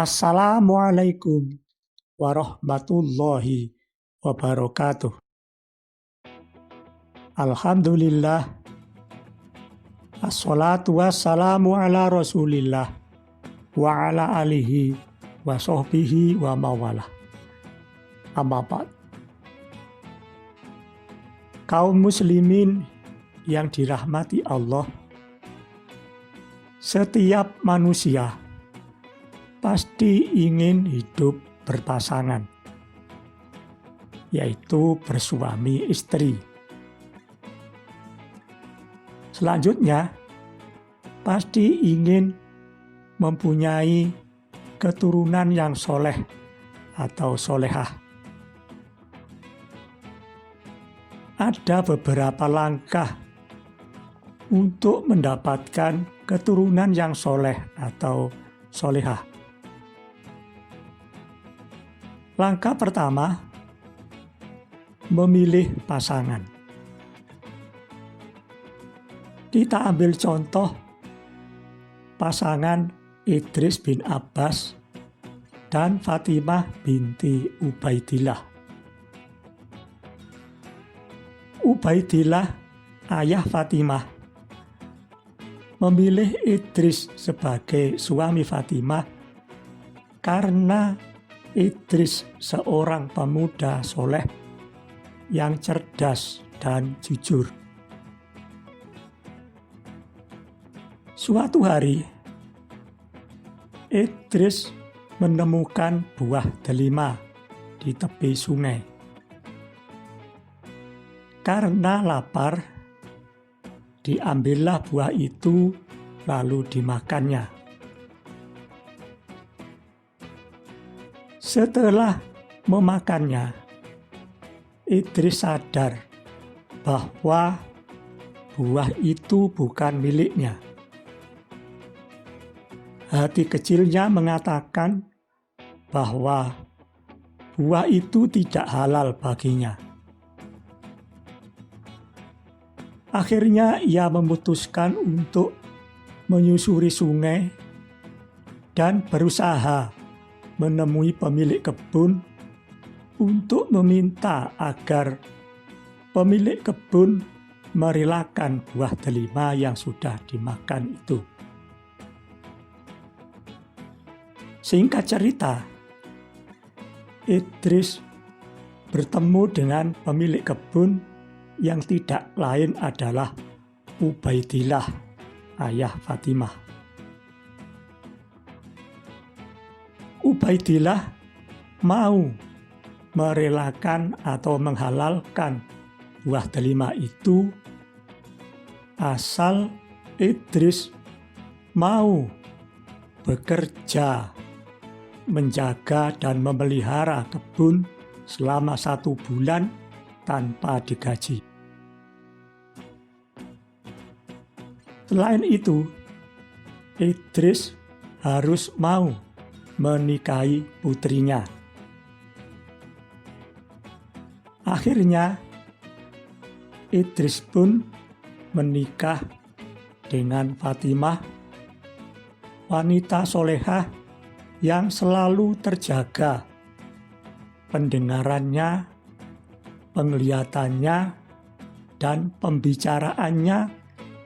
Assalamualaikum warahmatullahi wabarakatuh. Alhamdulillah. Assalatu wassalamu ala rasulillah wa ala alihi wa sahbihi wa mawalah. Amma ba'd. Kaum muslimin yang dirahmati Allah, setiap manusia pasti ingin hidup berpasangan, yaitu bersuami istri. Selanjutnya, pasti ingin mempunyai keturunan yang soleh atau solehah. Ada beberapa langkah untuk mendapatkan keturunan yang soleh atau solehah. Langkah pertama, memilih pasangan. Kita ambil contoh pasangan Idris bin Abbas dan Fatimah binti Ubaidillah. Ubaidillah, ayah Fatimah, memilih Idris sebagai suami Fatimah karena Idris seorang pemuda soleh yang cerdas dan jujur. Suatu hari, Idris menemukan buah delima di tepi sungai. Karena lapar, diambillah buah itu lalu dimakannya. Setelah memakannya, Idris sadar bahwa buah itu bukan miliknya. Hati kecilnya mengatakan bahwa buah itu tidak halal baginya. Akhirnya ia memutuskan untuk menyusuri sungai dan berusaha menemui pemilik kebun untuk meminta agar pemilik kebun merelakan buah delima yang sudah dimakan itu. Singkat cerita, Idris bertemu dengan pemilik kebun yang tidak lain adalah Ubaidillah, ayah Fatimah. Ubaidillah mau merelakan atau menghalalkan buah delima itu asal Idris mau bekerja menjaga dan memelihara kebun selama 1 bulan tanpa digaji. Selain itu, Idris harus mau menikahi putrinya. Akhirnya, Idris pun menikah dengan Fatimah, wanita solehah yang selalu terjaga pendengarannya, penglihatannya, dan pembicaraannya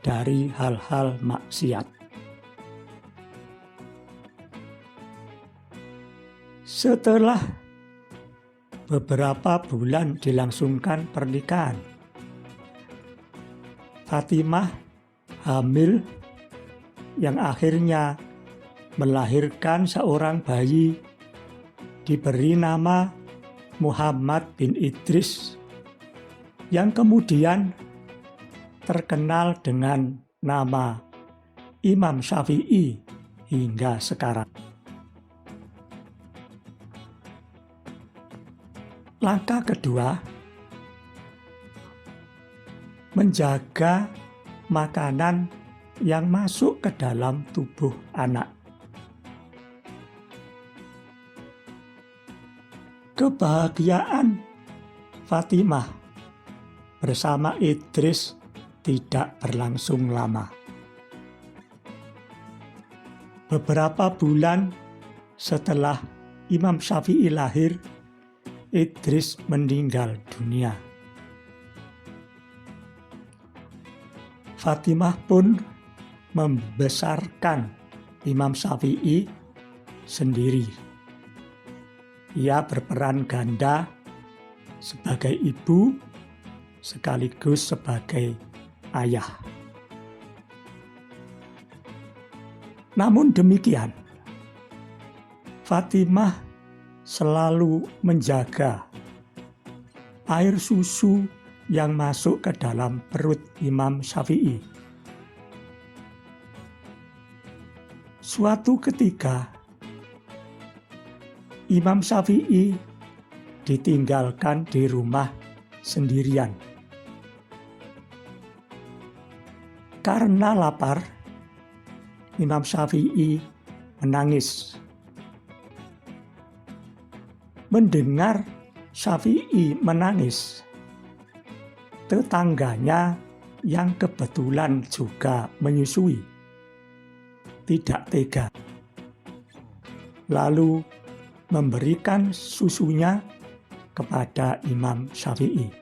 dari hal-hal maksiat. Setelah beberapa bulan dilangsungkan pernikahan, Fatimah hamil yang akhirnya melahirkan seorang bayi diberi nama Muhammad bin Idris yang kemudian terkenal dengan nama Imam Syafi'i hingga sekarang. Langkah kedua, menjaga makanan yang masuk ke dalam tubuh anak. Kebahagiaan Fatimah bersama Idris tidak berlangsung lama. Beberapa bulan Setelah Imam Syafi'i lahir, Idris meninggal dunia. Fatimah pun membesarkan Imam Syafi'i sendiri. Ia berperan ganda sebagai ibu sekaligus sebagai ayah. Namun demikian, Fatimah selalu menjaga air susu yang masuk ke dalam perut Imam Syafi'i. Suatu ketika, Imam Syafi'i ditinggalkan di rumah sendirian. Karena lapar, Imam Syafi'i menangis. Mendengar Syafi'i menangis, tetangganya yang kebetulan juga menyusui tidak tega, lalu memberikan susunya kepada Imam Syafi'i.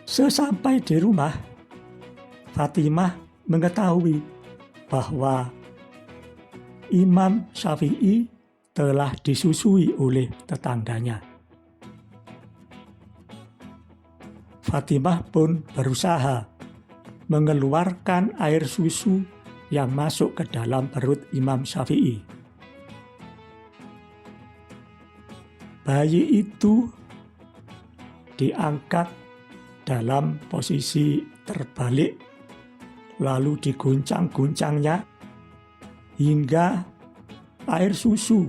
Sesampai di rumah, Fatimah mengetahui bahwa Imam Syafi'i telah disusui oleh tetangganya. Fatimah pun berusaha mengeluarkan air susu yang masuk ke dalam perut Imam Syafi'i. Bayi itu diangkat dalam posisi terbalik, lalu diguncang-guncangnya hingga air susu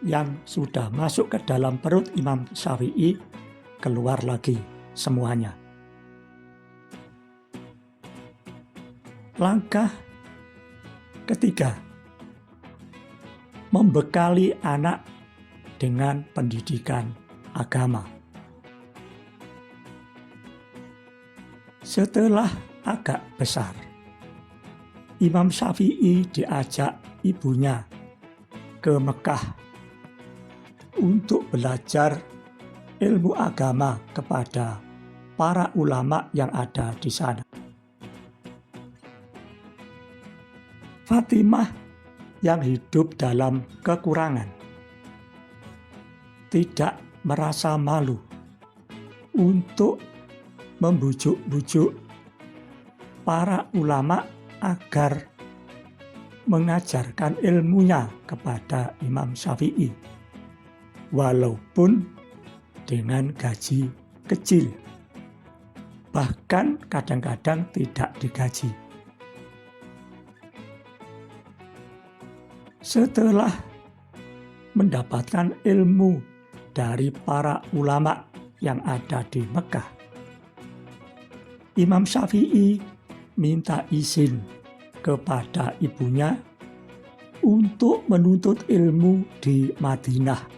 yang sudah masuk ke dalam perut Imam Syafi'i keluar lagi semuanya. Langkah ketiga, membekali anak dengan pendidikan agama. Setelah agak besar, Imam Syafi'i diajak ibunya ke Mekah untuk belajar ilmu agama kepada para ulama yang ada di sana. Fatimah yang hidup dalam kekurangan tidak merasa malu untuk membujuk-bujuk para ulama agar mengajarkan ilmunya kepada Imam Syafi'i, walaupun dengan gaji kecil, bahkan kadang-kadang tidak digaji. Setelah mendapatkan ilmu dari para ulama yang ada di Mekah, Imam Syafi'i minta izin kepada ibunya untuk menuntut ilmu di Madinah.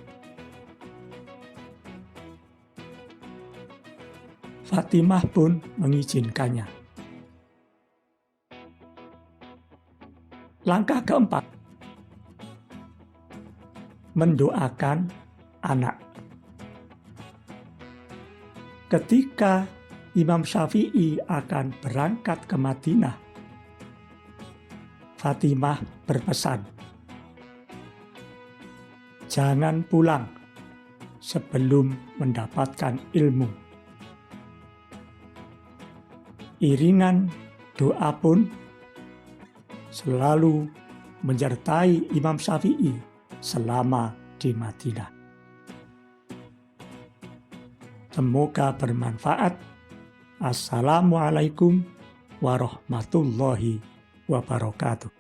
Fatimah pun mengizinkannya. Langkah keempat, mendoakan anak. Ketika Imam Syafi'i akan berangkat ke Madinah, Fatimah berpesan, jangan pulang sebelum mendapatkan ilmu. Iringan doa pun selalu menyertai Imam Syafi'i selama di Madinah. Semoga bermanfaat. Assalamualaikum warahmatullahi wabarakatuh.